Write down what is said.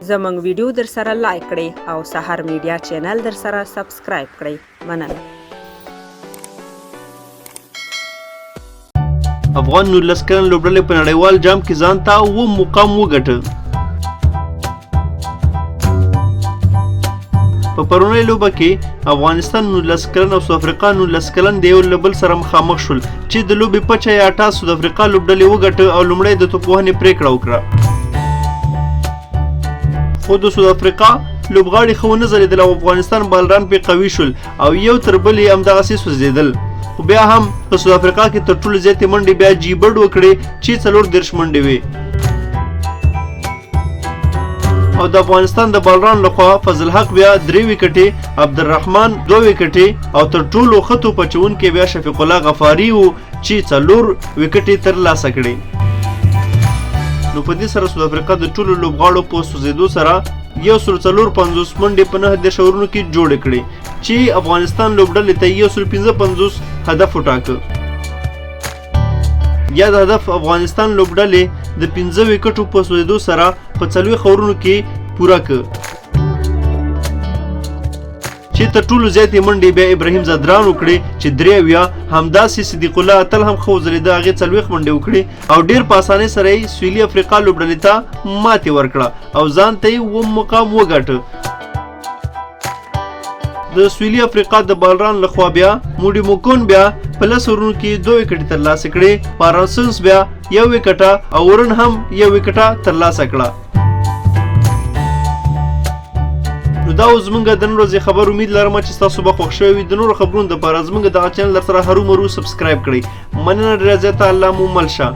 زموږ ویډیو در سره لایک کړئ او سحر میډیا چینل در سره سبسکرایب کړئ. مننه. افغان 19 کلن لوبډلې په نړیوال جام کې ځان ته اووم مقام وګټه. په پرونۍ لوبه کې افغانستان 19 کلن او ساوث افریقا 19 کلن د یو له بل سره مخامخ شول چې د لوبې پچه یا ټاس ساوث افریقا لوبډلې وګټه او لومړی د توپوهنې پریکړه وکړه. خو د ساوث افریقا لوبغاړي ښه ونه ځلېدل او افغانستان بالران پرې قوي شول او یو تر بل یې همدغسې سوځېدل. خو بیا هم په ساوث افریقا کې تر ټولو زیاتې منډې بیا جیبرډ وکړې چې 34 منډې وې او د افغانستان د بالران لخوا فضل حق بیا 3 وکټې، عبدالرحمن 2 وکټې او تر ټولو ښه توپ اچوونکی بیا شفیق الله غفاري و چې 4 وکټې ترلاسه کړې. نو په دې سره ساوث افریقا د ټولو لوبغاړو په سوځېدو سره 154 منډې په 9 اورونو کې جوړې کړې چې افغانستان لوبډلې ته 155 هدف وټاکه. یا د هدف افغانستان لوبډلې د 15 وکټو په سوځېدو سره په 40 اورونو کې پوره کړ چې تر ټولو زیاتې منډې بیا ابراهیم زدران وکړې چې 3 همداسې صدیق الله اتل هم ښه وځلېده، هغې 40 منډې وکړې او ډېر په اسانۍ سره یې سویلي افریقا لوبډلې ته ماتې ورکړه او ځان ته یې اووم مقام وګاټه. د سویلي افریقا د بالران لخوا بیا موډي موکون بیا په 10 اورونو کې 2 وکټې ترلاسه کړې، پارنسنس بیا 1 وکټه او ورن هم 1 وکټه ترلاسه کړه. نو دا اوس زموږ د نن ورځې خبر. امید لرم چې تاسو به خوښ شوي وي. د نورو خبرونو دپاره زموږ دغه چینل در سره هرو مرو سبسکرایب کړئ. مننه ډېره زیاته. الله مو مل شه.